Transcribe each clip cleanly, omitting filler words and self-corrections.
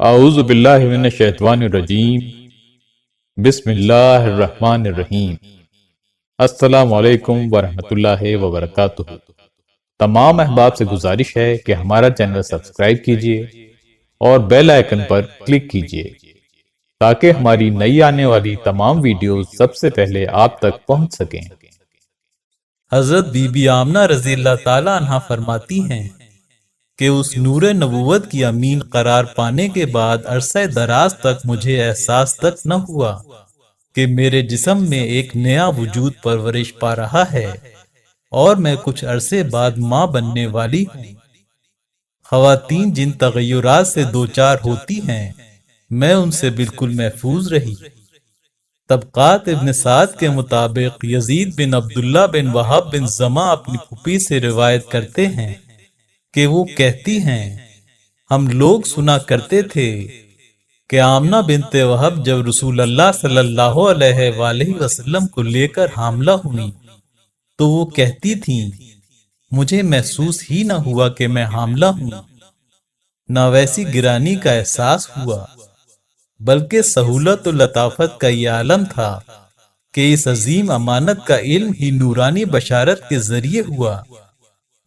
اعوذ باللہ من الشیطان الرجیم بسم اللہ الرحمن الرحیم السلام علیکم ورحمۃ اللہ وبرکاتہ۔ تمام احباب سے گزارش ہے کہ ہمارا چینل سبسکرائب کیجیے اور بیل آئیکن پر کلک کیجیے تاکہ ہماری نئی آنے والی تمام ویڈیوز سب سے پہلے آپ تک پہنچ سکیں۔ حضرت بی بی آمنہ رضی اللہ تعالی عنہا فرماتی ہیں کہ اس نور نبوت کی امین قرار پانے کے بعد عرصہ دراز تک مجھے احساس تک نہ ہوا کہ میرے جسم میں ایک نیا وجود پرورش پا رہا ہے اور میں کچھ عرصے بعد ماں بننے والی ہوں۔ خواتین جن تغیرات سے دوچار ہوتی ہیں میں ان سے بالکل محفوظ رہی۔ طبقات ابن سعد کے مطابق یزید بن عبداللہ بن وہب بن زمع اپنی پھوپھی سے روایت کرتے ہیں کہ وہ کہتی ہیں ہم لوگ سنا کرتے تھے کہ آمنہ بنت وہب جب رسول اللہ صلی اللہ علیہ وآلہ وسلم کو لے کر حاملہ ہوئی تو وہ کہتی تھیں مجھے محسوس ہی نہ ہوا کہ میں حاملہ ہوں، نہ ویسی گرانی کا احساس ہوا، بلکہ سہولت و لطافت کا یہ عالم تھا کہ اس عظیم امانت کا علم ہی نورانی بشارت کے ذریعے ہوا،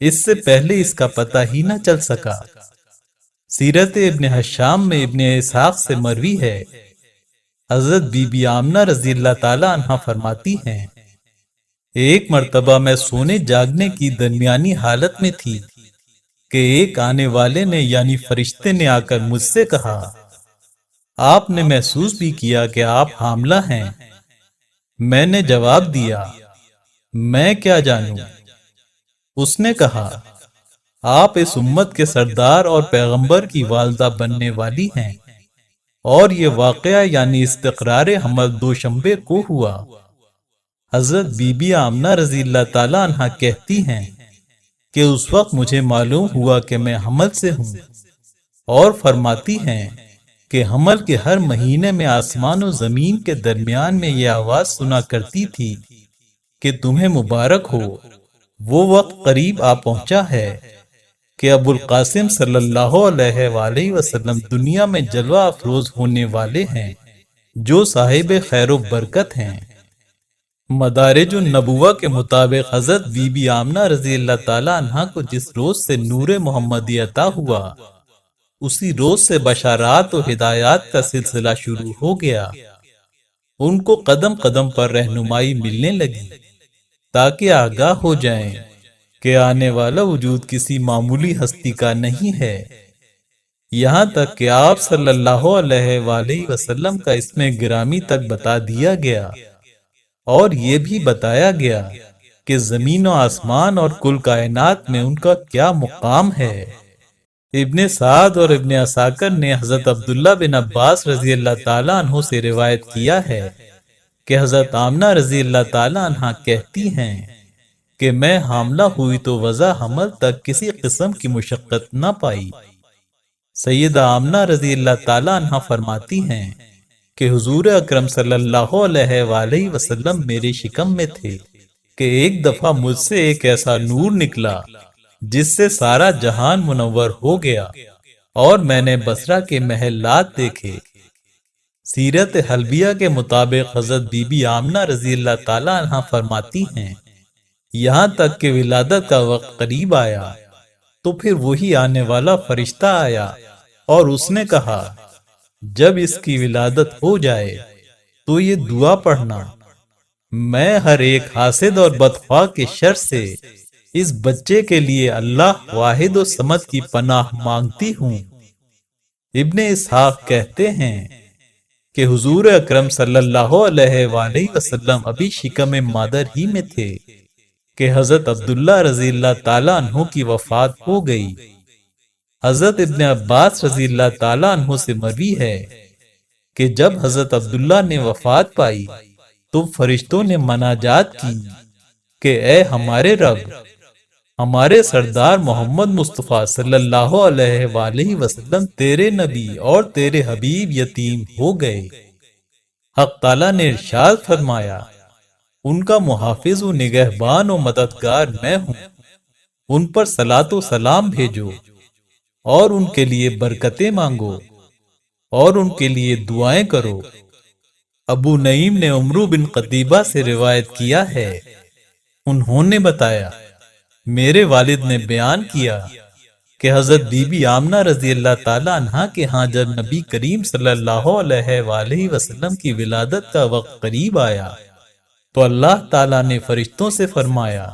اس سے پہلے اس کا پتہ ہی نہ چل سکا۔ سیرت ابن حشام میں ابن اسحاق سے مروی ہے، حضرت بی بی آمنہ رضی اللہ تعالی عنہ فرماتی ہیں ایک مرتبہ میں سونے جاگنے کی درمیانی حالت میں تھی کہ ایک آنے والے نے یعنی فرشتے نے آ کر مجھ سے کہا آپ نے محسوس بھی کیا کہ آپ حاملہ ہیں؟ میں نے جواب دیا میں کیا جانوں؟ اس نے کہا آپ اس امت کے سردار اور پیغمبر کی والدہ بننے والی ہیں، اور یہ واقعہ یعنی استقرار حمل دوشنبے کو ہوا۔ حضرت بی بی آمنہ رضی اللہ تعالی عنہ کہتی ہیں کہ اس وقت مجھے معلوم ہوا کہ میں حمل سے ہوں، اور فرماتی ہیں کہ حمل کے ہر مہینے میں آسمان و زمین کے درمیان میں یہ آواز سنا کرتی تھی کہ تمہیں مبارک ہو، وہ وقت قریب آ پہنچا ہے کہ ابو القاسم صلی اللہ علیہ وآلہ وسلم دنیا میں جلوہ افروز ہونے والے ہیں جو صاحب خیر و برکت ہیں۔ مدارج النبوہ کے مطابق حضرت بی بی آمنہ رضی اللہ تعالی عنہ کو جس روز سے نور محمدی عطا ہوا اسی روز سے بشارات و ہدایات کا سلسلہ شروع ہو گیا۔ ان کو قدم قدم پر رہنمائی ملنے لگی تاکہ آگاہ ہو جائیں کہ آنے والا وجود کسی معمولی ہستی کا نہیں ہے، یہاں تک کہ آپ صلی اللہ علیہ وآلہ وسلم کا اسم گرامی تک بتا دیا گیا، اور یہ بھی بتایا گیا کہ زمین و آسمان اور کل کائنات میں ان کا کیا مقام ہے۔ ابن سعد اور ابن عساکر نے حضرت عبداللہ بن عباس رضی اللہ تعالیٰ عنہ سے روایت کیا ہے کہ حضرت آمنہ رضی اللہ تعالیٰ عنہ کہتی ہیں کہ میں حاملہ ہوئی تو وضع حمل تک کسی قسم کی مشقت نہ پائی۔ سیدہ آمنہ رضی اللہ تعالیٰ عنہ فرماتی ہیں کہ حضور اکرم صلی اللہ علیہ وآلہ وسلم میرے شکم میں تھے کہ ایک دفعہ مجھ سے ایک ایسا نور نکلا جس سے سارا جہان منور ہو گیا، اور میں نے بصرہ کے محلات دیکھے۔ سیرت حلبیہ کے مطابق حضرت بی بی آمنہ رضی اللہ تعالی عنہ فرماتی ہیں یہاں تک کہ ولادت کا وقت قریب آیا تو پھر وہی آنے والا فرشتہ آیا اور اس نے کہا جب اس کی ولادت ہو جائے تو یہ دعا پڑھنا، میں ہر ایک حاسد اور بدخواہ کے شر سے اس بچے کے لیے اللہ واحد و صمد کی پناہ مانگتی ہوں۔ ابن اسحاق کہتے ہیں کہ حضور اکرم صلی اللہ علیہ وآلہ وسلم ابھی شکم مادر ہی میں تھے کہ حضرت عبداللہ رضی اللہ تعالیٰ عنہ کی وفات ہو گئی۔ حضرت ابن عباس رضی اللہ تعالیٰ عنہ سے مروی ہے کہ جب حضرت عبداللہ نے وفات پائی تو فرشتوں نے مناجات کی کہ اے ہمارے رب، ہمارے سردار محمد مصطفیٰ صلی اللہ علیہ وآلہ وسلم تیرے نبی اور تیرے حبیب یتیم ہو گئے۔ حق تعالیٰ نے ارشاد فرمایا ان کا محافظ و نگہبان و مددگار میں ہوں، ان پر صلاۃ و سلام بھیجو اور ان کے لیے برکتیں مانگو۔ اور ان کے لیے دعائیں کرو۔ ابو نعیم نے عمرو بن قتیبہ سے روایت کیا ہے، انہوں نے بتایا میرے والد نے بیان کیا کہ حضرت بی بی آمنہ رضی اللہ تعالی عنہا کے ہاں جب نبی کریم صلی اللہ علیہ وآلہ وسلم کی ولادت کا وقت قریب آیا تو اللہ تعالیٰ نے فرشتوں سے فرمایا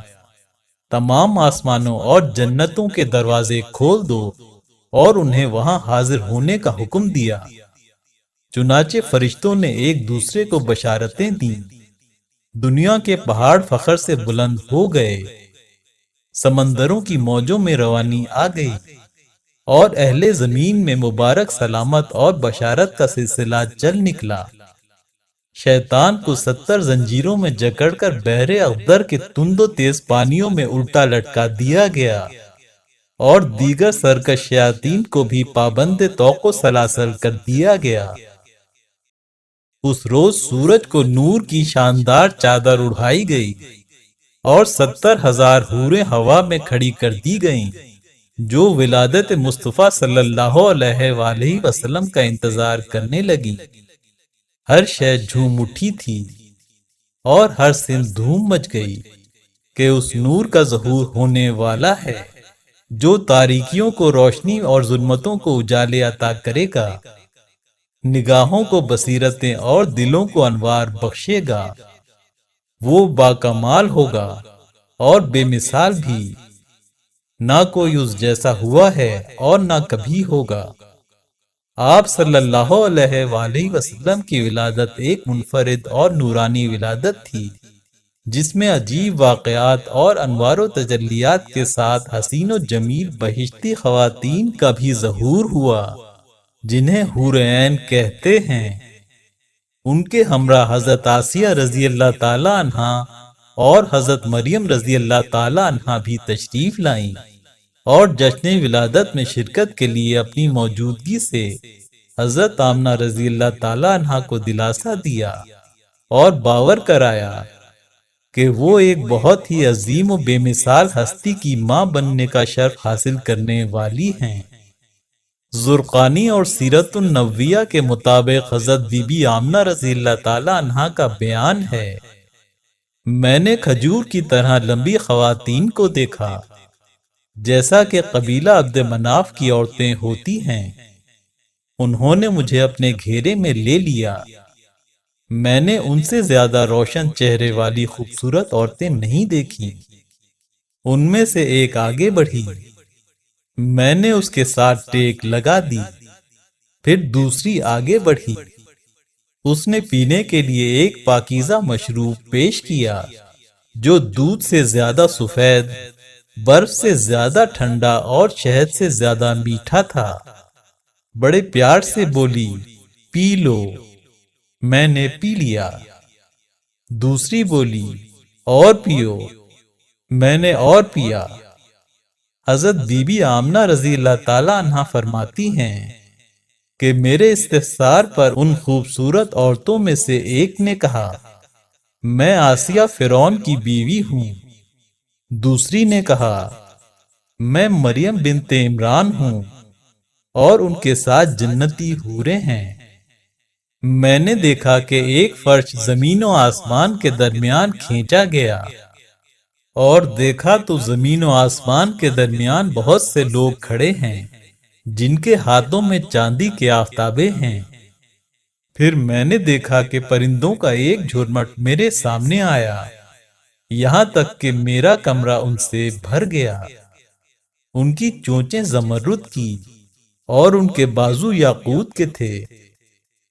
تمام آسمانوں اور جنتوں کے دروازے کھول دو اور انہیں وہاں حاضر ہونے کا حکم دیا۔ چنانچہ فرشتوں نے ایک دوسرے کو بشارتیں دیں، دنیا کے پہاڑ فخر سے بلند ہو گئے، سمندروں کی موجوں میں روانی آ گئی، اور اہل زمین میں مبارک سلامت اور بشارت کا سلسلہ چل نکلا۔ شیطان کو 70 زنجیروں میں جکڑ کر بحر اخضر کے تند و تیز پانیوں میں الٹا لٹکا دیا گیا، اور دیگر سرکش شیاطین کو بھی پابند طوق و سلاسل کر دیا گیا۔ اس روز سورج کو نور کی شاندار چادر اڑائی گئی اور 70,000 حوریں ہوا میں کھڑی کر دی گئیں جو ولادت مصطفیٰ صلی اللہ علیہ وآلہ وسلم کا انتظار کرنے لگی۔ ہر شے جھوم اٹھی تھی اور ہر سن دھوم مچ گئی کہ اس نور کا ظہور ہونے والا ہے جو تاریکیوں کو روشنی اور ظلمتوں کو اجالے عطا کرے گا، نگاہوں کو بصیرتیں اور دلوں کو انوار بخشے گا۔ وہ باکمال ہوگا اور بے مثال بھی، نہ کوئی اس جیسا ہوا ہے اور نہ کبھی ہوگا۔ آپ صلی اللہ علیہ وآلہ وسلم کی ولادت ایک منفرد اور نورانی ولادت تھی جس میں عجیب واقعات اور انوار و تجلیات کے ساتھ حسین و جمیل بہشتی خواتین کا بھی ظہور ہوا جنہیں حور عین کہتے ہیں۔ ان کے ہمراہ حضرت آسیہ رضی اللہ تعالی عنہا اور حضرت مریم رضی اللہ تعالی عنہا بھی تشریف لائیں اور جشن ولادت میں شرکت کے لیے اپنی موجودگی سے حضرت آمنہ رضی اللہ تعالی عنہا کو دلاسا دیا اور باور کرایا کہ وہ ایک بہت ہی عظیم و بے مثال ہستی کی ماں بننے کا شرف حاصل کرنے والی ہیں۔ زرقانی اور سیرت النبویہ کے مطابق حضرت بی بی آمنہ رضی اللہ تعالی عنہا کا بیان ہے، میں نے کھجور کی طرح لمبی خواتین کو دیکھا جیسا کہ قبیلہ عبد مناف کی عورتیں ہوتی ہیں، انہوں نے مجھے اپنے گھیرے میں لے لیا۔ میں نے ان سے زیادہ روشن چہرے والی خوبصورت عورتیں نہیں دیکھیں۔ ان میں سے ایک آگے بڑھی، میں نے اس کے ساتھ ٹیک لگا دی، پھر دوسری آگے بڑھی، اس نے پینے کے لیے ایک پاکیزہ مشروب پیش کیا جو دودھ سے زیادہ سفید، برف سے زیادہ ٹھنڈا اور شہد سے زیادہ میٹھا تھا۔ بڑے پیار سے بولی، پی لو۔ میں نے پی لیا۔ دوسری بولی، اور پیو۔ میں نے اور پیا۔ حضرت بی بی آمنہ رضی اللہ تعالی عنہا فرماتی ہیں کہ میرے استفسار پر ان خوبصورت عورتوں میں سے ایک نے کہا، میں آسیہ فرعون کی بیوی ہوں۔ دوسری نے کہا، میں مریم بنت عمران ہوں اور ان کے ساتھ جنتی حوریں ہیں۔ میں نے دیکھا کہ ایک فرش زمین و آسمان کے درمیان کھینچا گیا، اور دیکھا تو زمین و آسمان کے درمیان بہت سے لوگ کھڑے ہیں جن کے ہاتھوں میں چاندی کے آفتابے ہیں۔ پھر میں نے دیکھا کہ پرندوں کا ایک جھرمٹ میرے سامنے آیا، یہاں تک کہ میرا کمرہ ان سے بھر گیا۔ ان کی چونچیں زمرد کی اور ان کے بازو یاقوت کے تھے،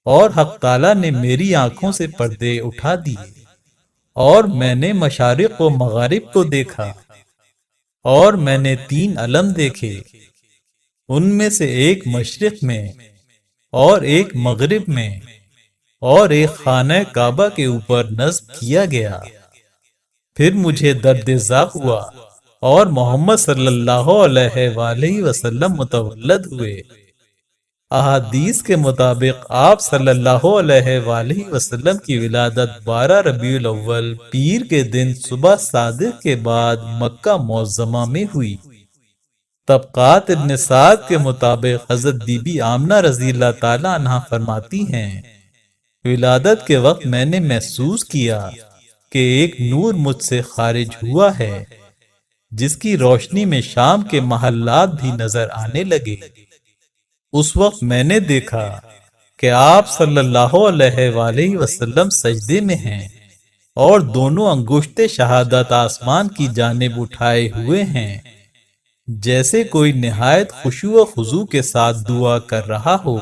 اور حق تعالیٰ نے میری آنکھوں سے پردے اٹھا دیے، اور میں نے مشارق و مغارب کو دیکھا، اور میں نے 3 علم دیکھے، ان میں سے ایک مشرق میں اور ایک مغرب میں اور ایک خانہ کعبہ کے اوپر نصب کیا گیا۔ پھر مجھے درد ذا ہوا اور محمد صلی اللہ علیہ وآلہ وسلم متولد ہوئے۔ احادیث کے مطابق آپ صلی اللہ علیہ وآلہ وسلم کی ولادت 12 ربیع الاول پیر کے دن صبح صادق کے بعد مکہ معظمہ میں ہوئی۔ طبقات ابن سعد کے مطابق حضرت بی بی آمنہ رضی اللہ تعالی عنہ فرماتی ہیں، ولادت کے وقت میں نے محسوس کیا کہ ایک نور مجھ سے خارج ہوا ہے، جس کی روشنی میں شام کے محلات بھی نظر آنے لگے۔ اس وقت میں نے دیکھا کہ آپ صلی اللہ علیہ وآلہ وسلم سجدے میں ہیں اور دونوں انگشت شہادت آسمان کی جانب اٹھائے ہوئے ہیں، جیسے کوئی نہایت خشوع و خضوع کے ساتھ دعا کر رہا ہو۔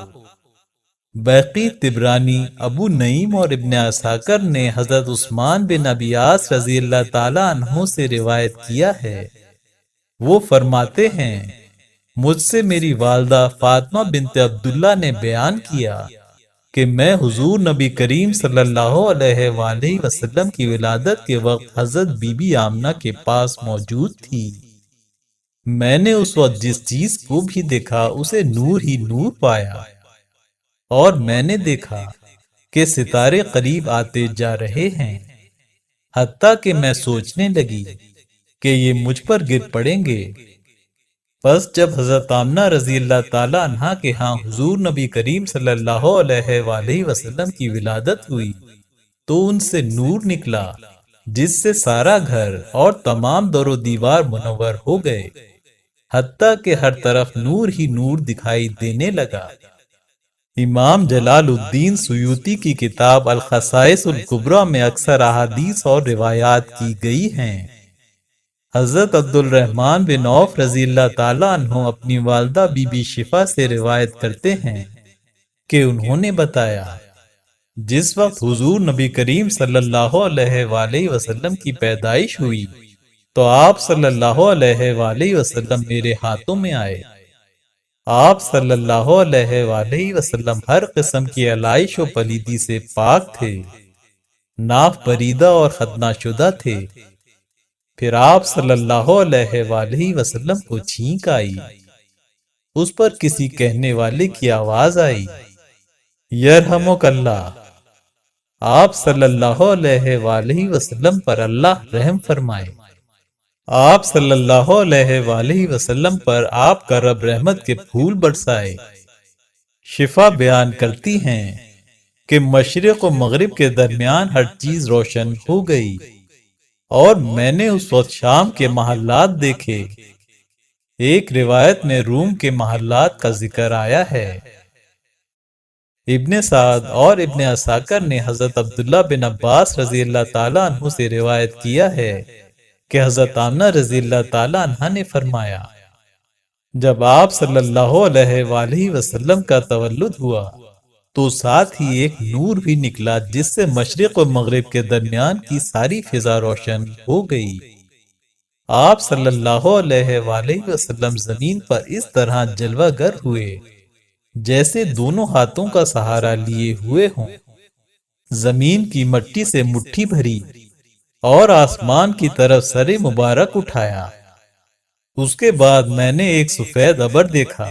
بیقی، طبرانی، ابو نعیم اور ابن عساکر نے حضرت عثمان بن ابی عاص رضی اللہ تعالی عنہ سے روایت کیا ہے، وہ فرماتے ہیں، مجھ سے میری والدہ فاطمہ بنت عبداللہ نے بیان کیا کہ میں حضور نبی کریم صلی اللہ علیہ وآلہ وسلم کی ولادت کے وقت حضرت بی بی آمنہ کے پاس موجود تھی۔ میں نے اس وقت جس چیز کو بھی دیکھا اسے نور ہی نور پایا، اور میں نے دیکھا کہ ستارے قریب آتے جا رہے ہیں، حتیٰ کہ میں سوچنے لگی کہ یہ مجھ پر گر پڑیں گے۔ پس جب حضرت آمنہ رضی اللہ تعالی عنہ کے ہاں حضور نبی کریم صلی اللہ علیہ وآلہ وسلم کی ولادت ہوئی تو ان سے نور نکلا، جس سے سارا گھر اور تمام در و دیوار منور ہو گئے، حتیٰ کہ ہر طرف نور ہی نور دکھائی دینے لگا۔ امام جلال الدین سیوطی کی کتاب الخصائص الکبریٰ میں اکثر احادیث اور روایات کی گئی ہیں۔ حضرت عبد الرحمن بن عوف رضی اللہ تعالی عنہ اپنی والدہ بی بی شفا سے روایت کرتے ہیں کہ انہوں نے بتایا، جس وقت حضور نبی کریم صلی اللہ علیہ وآلہ وسلم کی پیدائش ہوئی تو آپ صلی اللہ علیہ وآلہ وسلم میرے ہاتھوں میں آئے۔ آپ صلی اللہ علیہ وآلہ وسلم ہر قسم کی علائش و پلیدی سے پاک تھے، ناف بریدہ اور ختنہ شدہ تھے۔ پھر آپ صلی اللہ علیہ وآلہ وسلم کو چھینک آئی، اس پر کسی کہنے والے کی آواز آئی، یرحمک اللہ۔ آپ صلی اللہ علیہ وآلہ وسلم پر اللہ رحم فرمائے۔ آپ صلی اللہ علیہ وآلہ وسلم پر آپ کا رب رحمت کے پھول برسائے۔ شفا بیان کرتی ہیں کہ مشرق و مغرب کے درمیان ہر چیز روشن ہو گئی، اور میں نے اس وقت شام کے محلات دیکھے۔ ایک روایت میں روم کے محلات کا ذکر آیا ہے۔ ابن سعد اور ابن عساکر نے حضرت عبداللہ بن عباس رضی اللہ تعالیٰ عنہ سے روایت کیا ہے کہ حضرت آمنہ رضی اللہ تعالیٰ عنہ نے فرمایا، جب آپ صلی اللہ علیہ وآلہ وسلم کا تولد ہوا تو ساتھ ہی ایک نور بھی نکلا، جس سے مشرق و مغرب کے درمیان کی ساری فضا روشن ہو گئی۔ آپ صلی اللہ علیہ وآلہ وسلم زمین پر اس طرح جلوہ گر ہوئے جیسے دونوں ہاتھوں کا سہارا لیے ہوئے ہوں، زمین کی مٹی سے مٹھی بھری اور آسمان کی طرف سر مبارک اٹھایا۔ اس کے بعد میں نے ایک سفید ابر دیکھا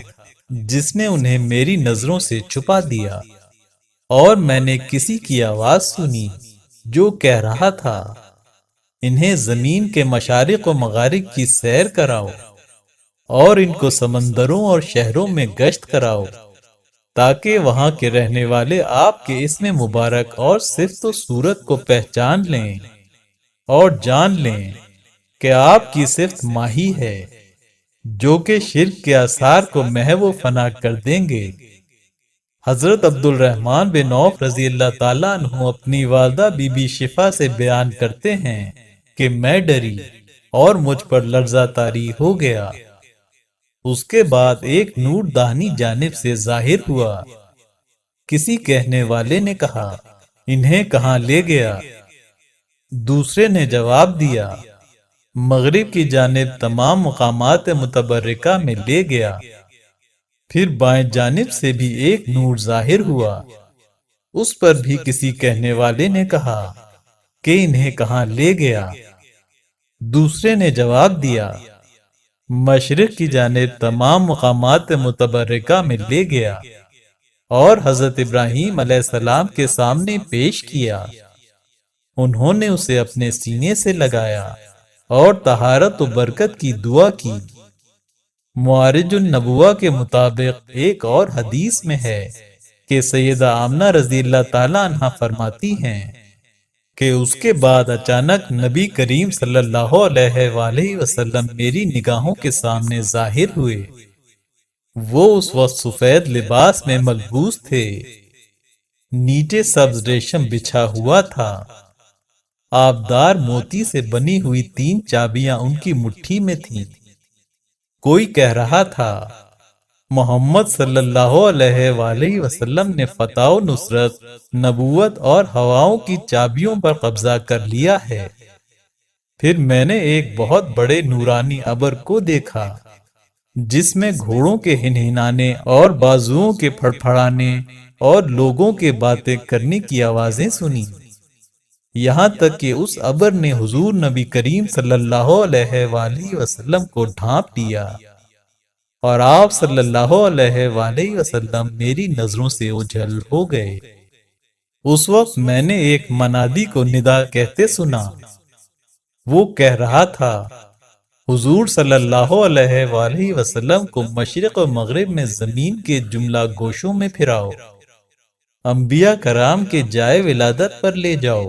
جس نے انہیں میری نظروں سے چھپا دیا، اور میں نے کسی کی آواز سنی جو کہہ رہا تھا، انہیں زمین کے مشارق و مغارب کی سیر کراؤ اور ان کو سمندروں اور شہروں میں گشت کراؤ، تاکہ وہاں کے رہنے والے آپ کے اسم مبارک اور صفت و صورت کو پہچان لیں اور جان لیں کہ آپ کی صفت ماہی ہے، جو کہ شرک کے آثار کو محو و فنا کر دیں گے۔ حضرت عبد الرحمن بن عوف رضی اللہ تعالیٰ عنہ اپنی والدہ بی بی شفا سے بیان کرتے ہیں کہ میں ڈری اور مجھ پر لرزہ طاری ہو گیا۔ اس کے بعد ایک نور داہنی جانب سے ظاہر ہوا۔ کسی کہنے والے نے کہا، انہیں کہاں لے گیا؟ دوسرے نے جواب دیا، مغرب کی جانب تمام مقامات متبرکہ میں لے گیا۔ پھر بائیں جانب سے بھی ایک نور ظاہر ہوا۔ اس پر بھی کسی کہنے والے نے کہا کہ انہیں کہاں لے گیا؟ دوسرے نے جواب دیا، مشرق کی جانب تمام مقامات متبرکہ میں لے گیا اور حضرت ابراہیم علیہ السلام کے سامنے پیش کیا۔ انہوں نے اسے اپنے سینے سے لگایا اور طہارت و برکت کی دعا کی۔ معارج النبوہ کے مطابق ایک اور حدیث میں ہے کہ سیدہ آمنہ رضی اللہ تعالیٰ عنہ فرماتی ہیں کہ اس کے بعد اچانک نبی کریم صلی اللہ علیہ وآلہ وسلم میری نگاہوں کے سامنے ظاہر ہوئے۔ وہ اس وقت سفید لباس میں ملبوس تھے، نیچے سبز ریشم بچھا ہوا تھا، آبدار موتی سے بنی ہوئی 3 چابیاں ان کی مٹھی میں تھیں۔ کوئی کہہ رہا تھا محمد صلی اللہ علیہ وآلہ وسلم نے فتح و نصرت، نبوت اور ہواؤں کی چابیوں پر قبضہ کر لیا ہے۔ پھر میں نے ایک بہت بڑے نورانی ابر کو دیکھا جس میں گھوڑوں کے ہنہنانے اور بازوؤں کے پھڑپھڑانے اور لوگوں کے باتیں کرنے کی آوازیں سنی، یہاں تک کہ اس ابر نے حضور نبی کریم صلی اللہ علیہ وآلہ وسلم کو ڈھانپ لیا اور آپ صلی اللہ علیہ وآلہ وسلم میری نظروں سے اوجھل ہو گئے۔ اس وقت میں نے ایک منادی کو ندا کہتے سنا۔ وہ کہہ رہا تھا حضور صلی اللہ علیہ وآلہ وسلم کو مشرق و مغرب میں زمین کے جملہ گوشوں میں پھراؤ، انبیاء کرام کے جائے ولادت پر لے جاؤ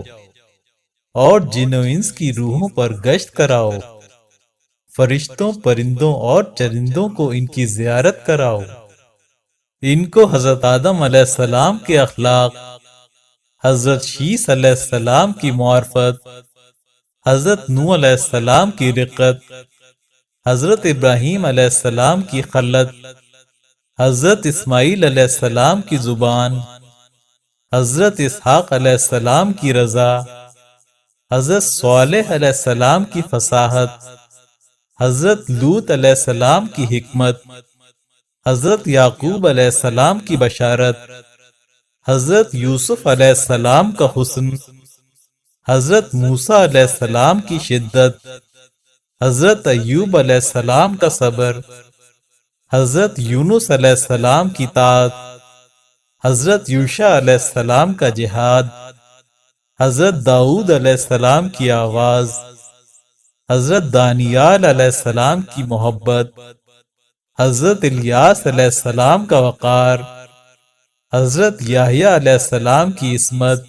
اور جن و انس کی روحوں پر گشت کراؤ، فرشتوں، پرندوں اور چرندوں کو ان کی زیارت کراؤ، ان کو حضرت آدم علیہ السلام کے اخلاق، حضرت شیس علیہ السلام کی معرفت، حضرت نوح علیہ السلام کی رقت، حضرت ابراہیم علیہ السلام کی خلت، حضرت اسماعیل علیہ السلام کی زبان، حضرت اسحاق علیہ السلام کی رضا، حضرت صالح علیہ السلام کی فصاحت، حضرت لوط علیہ السلام کی حکمت، حضرت یعقوب علیہ السلام کی بشارت، حضرت یوسف علیہ السلام کا حسن، حضرت موسیٰ علیہ السلام کی شدت، حضرت ایوب علیہ السلام کا صبر، حضرت یونس علیہ السلام کی طاعت، حضرت یوشع علیہ السلام کا جہاد، حضرت داؤد علیہ السلام کی آواز، حضرت دانیال علیہ السلام کی محبت، حضرت الیاس علیہ السلام کا وقار، حضرت یحییٰ علیہ السلام کی عصمت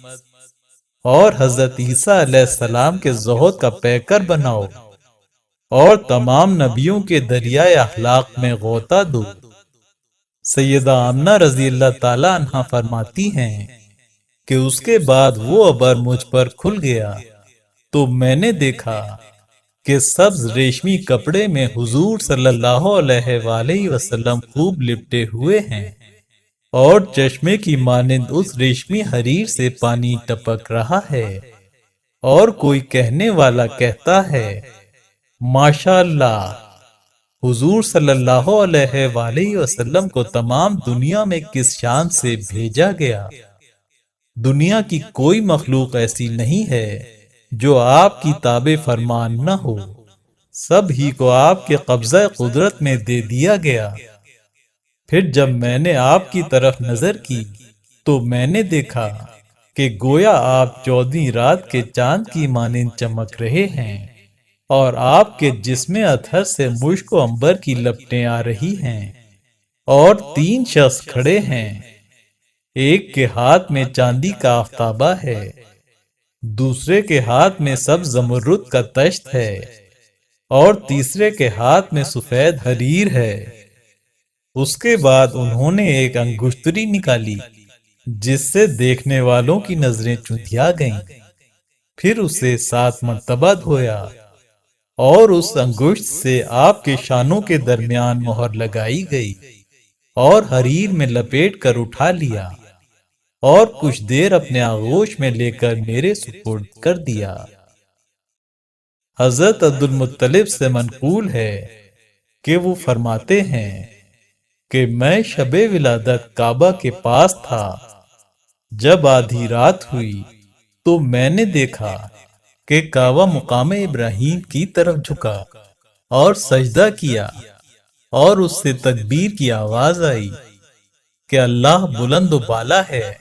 اور حضرت عیسیٰ علیہ السلام کے زہد کا پیکر بناؤ اور تمام نبیوں کے دریائے اخلاق میں غوطہ دو۔ سیدہ آمنہ رضی اللہ تعالی عنہ فرماتی ہیں کہ اس کے بعد وہ ابر مجھ پر کھل گیا تو میں نے دیکھا کہ سبز ریشمی کپڑے میں حضور صلی اللہ علیہ وآلہ وسلم خوب لپٹے ہوئے ہیں اور چشمے کی مانند اس ریشمی حریر سے پانی ٹپک رہا ہے، اور کوئی کہنے والا کہتا ہے ماشاءاللہ، حضور صلی اللہ علیہ وآلہ وسلم کو تمام دنیا میں کس شان سے بھیجا گیا۔ دنیا کی کوئی مخلوق ایسی نہیں ہے جو آپ کی تابع فرمان نہ ہو، سب ہی کو آپ کے قبضہ قدرت میں دے دیا گیا۔ پھر جب میں نے آپ کی طرف نظر کی تو میں نے دیکھا کہ گویا آپ 14ویں رات کے چاند کی مانند چمک رہے ہیں، اور آپ کے جسم اطہر سے مشک و عنبر کی لپٹیں آ رہی ہیں، اور 3 شخص کھڑے ہیں، ایک کے ہاتھ میں چاندی کا آفتابہ ہے، دوسرے کے ہاتھ میں سبز زمرد کا تشت ہے، اور تیسرے کے ہاتھ میں سفید حریر ہے۔ اس کے بعد انہوں نے ایک انگشتری نکالی جس سے دیکھنے والوں کی نظریں چندھیا گئیں، پھر اسے 7 مرتبہ دھویا اور اس انگشت سے آپ کے شانوں کے درمیان مہر لگائی گئی اور حریر میں لپیٹ کر اٹھا لیا اور کچھ دیر اپنے آغوش میں لے کر میرے سپرد کر دیا۔ حضرت عبد المطلب سے منقول ہے کہ وہ فرماتے ہیں کہ میں شب ولادت کعبہ کے پاس تھا، جب آدھی رات ہوئی تو میں نے دیکھا کہ کعبہ مقام ابراہیم کی طرف جھکا اور سجدہ کیا، اور اس سے تکبیر کی آواز آئی کہ اللہ بلند و بالا ہے،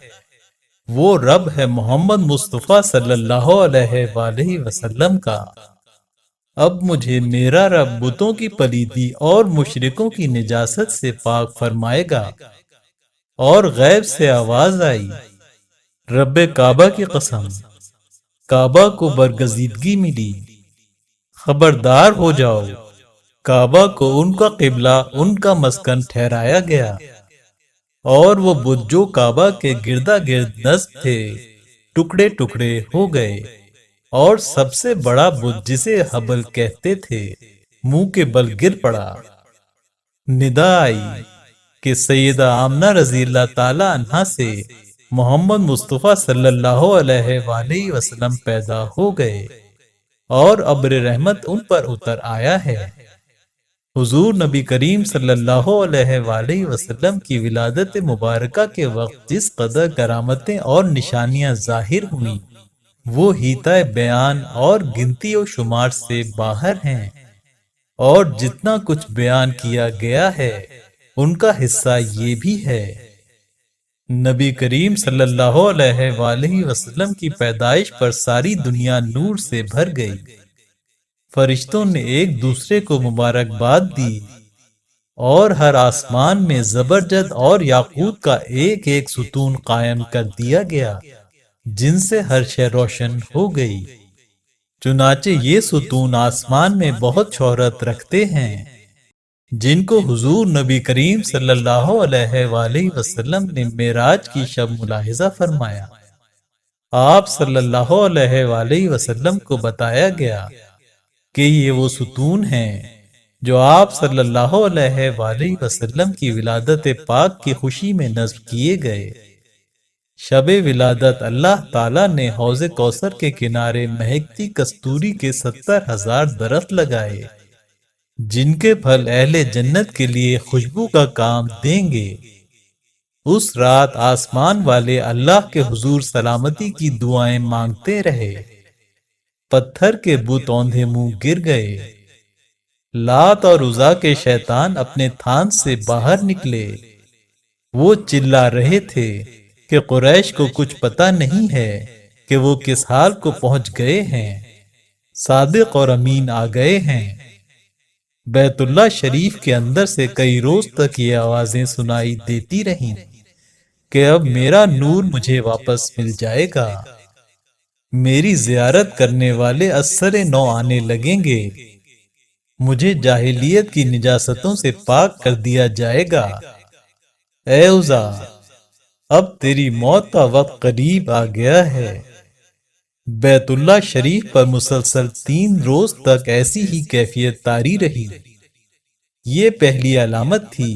وہ رب ہے محمد مصطفیٰ صلی اللہ علیہ وآلہ وسلم کا، اب مجھے میرا رب بتوں کی پلیدی اور مشرکوں کی نجاست سے پاک فرمائے گا۔ اور غیب سے آواز آئی، رب کعبہ کی قسم، کعبہ کو برگزیدگی ملی، خبردار ہو جاؤ۔ کعبہ کو ان کا قبلہ، ان کا مسکن ٹھہرایا گیا، اور وہ بت جو کعبہ کے گردا گرد نصب تھے ٹکڑے ٹکڑے ہو گئے، اور سب سے بڑا بت جسے حبل کہتے تھے منہ کے بل گر پڑا۔ ندا آئی کہ سیدہ آمنہ رضی اللہ تعالی عنہا سے محمد مصطفیٰ صلی اللہ علیہ وآلہ وسلم پیدا ہو گئے، اور ابر رحمت ان پر اتر آیا ہے۔ حضور نبی کریم صلی اللہ علیہ وآلہ وسلم کی ولادت مبارکہ کے وقت جس قدر کرامتیں اور نشانیاں ظاہر ہوئیں، وہ حیطۂ بیان اور گنتی و شمار سے باہر ہیں، اور جتنا کچھ بیان کیا گیا ہے ان کا حصہ یہ بھی ہے۔ نبی کریم صلی اللہ علیہ وآلہ وسلم کی پیدائش پر ساری دنیا نور سے بھر گئی۔ فرشتوں نے ایک دوسرے کو مبارکباد دی، اور ہر آسمان میں زبرجد اور یاقوت کا ایک ایک ستون قائم کر دیا گیا، جن سے ہر شے روشن ہو گئی۔ چنانچہ یہ ستون آسمان میں بہت شہرت رکھتے ہیں، جن کو حضور نبی کریم صلی اللہ علیہ وآلہ وسلم نے معراج کی شب ملاحظہ فرمایا۔ آپ صلی اللہ علیہ وآلہ وسلم کو بتایا گیا کہ یہ وہ ستون ہیں جو آپ صلی اللہ علیہ وآلہ وسلم کی ولادت پاک کی خوشی میں نصب کیے گئے۔ شب ولادت اللہ تعالیٰ نے حوض کوثر کے کنارے مہکتی کستوری کے 70,000 درخت لگائے، جن کے پھل اہل جنت کے لیے خوشبو کا کام دیں گے۔ اس رات آسمان والے اللہ کے حضور سلامتی کی دعائیں مانگتے رہے۔ پتھر کے بت اوندھے منہ گر گئے۔ لات اور عزا کے شیطان اپنے تھان سے باہر نکلے۔ وہ چلا رہے تھے کہ قریش کو کچھ پتہ نہیں ہے کہ وہ کس حال کو پہنچ گئے ہیں۔ صادق اور امین آ گئے ہیں۔ بیت اللہ شریف کے اندر سے کئی روز تک یہ آوازیں سنائی دیتی رہیں کہ اب میرا نور مجھے واپس مل جائے گا، میری زیارت کرنے والے اثر نو آنے لگیں گے، مجھے جاہلیت کی نجاستوں سے پاک کر دیا جائے گا۔ اے عزا، اب تیری موت کا وقت قریب آ گیا ہے۔ بیت اللہ شریف پر مسلسل 3 روز تک ایسی ہی کیفیت طاری رہی۔ یہ پہلی علامت تھی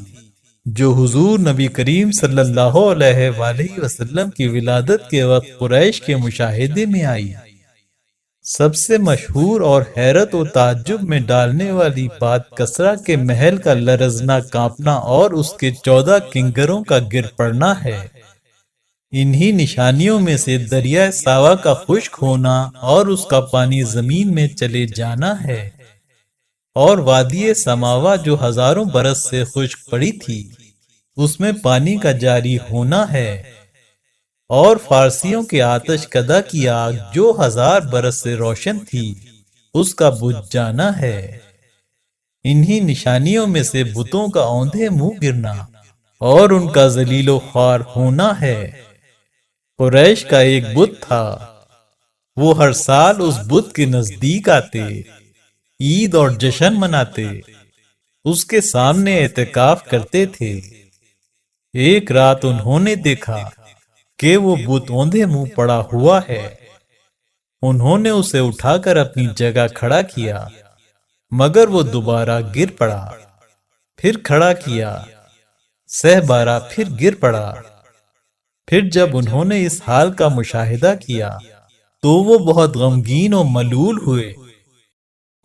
جو حضور نبی کریم صلی اللہ علیہ وآلہ وسلم کی ولادت کے وقت قریش کے مشاہدے میں آئی۔ سب سے مشہور اور حیرت و تعجب میں ڈالنے والی بات کسریٰ کے محل کا لرزنا کانپنا اور اس کے 14 کنگروں کا گر پڑنا ہے۔ انہی نشانیوں میں سے دریائے ساوا کا خشک ہونا اور اس کا پانی زمین میں چلے جانا ہے، اور وادی سماوا جو ہزاروں برس سے خشک پڑی تھی اس میں پانی کا جاری ہونا ہے، اور فارسیوں کے آتش کدہ کی آگ جو 1000 برس سے روشن تھی اس کا بجھ جانا ہے۔ انہی نشانیوں میں سے بتوں کا اوندھے منہ گرنا اور ان کا ذلیل و خوار ہونا ہے۔ قریش کا ایک بت تھا، وہ ہر سال اس بت کے نزدیک آتے، عید اور جشن مناتے، اس کے سامنے اعتکاف کرتے تھے۔ ایک رات انہوں نے دیکھا کہ وہ بت اوندھے منہ پڑا ہوا ہے۔ انہوں نے اسے اٹھا کر اپنی جگہ کھڑا کیا، مگر وہ دوبارہ گر پڑا، پھر کھڑا کیا، 100 بارہ پھر گر پڑا۔ پھر جب انہوں نے اس حال کا مشاہدہ کیا تو وہ بہت غمگین و ملول ہوئے۔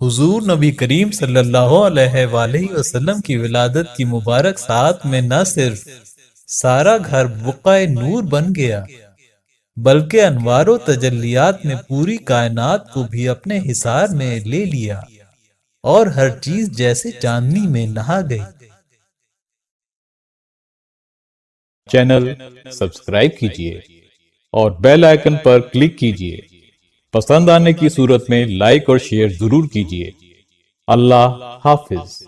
حضور نبی کریم صلی اللہ علیہ وآلہ وسلم کی ولادت کی مبارک ساعت میں نہ صرف سارا گھر بقعہ نور بن گیا، بلکہ انوار و تجلیات نے پوری کائنات کو بھی اپنے حصار میں لے لیا، اور ہر چیز جیسے چاندنی میں نہا گئی۔ چینل سبسکرائب کیجئے اور بیل آئیکن پر کلک کیجئے پسند آنے کی صورت میں لائک اور شیئر ضرور کیجیے۔ اللہ حافظ۔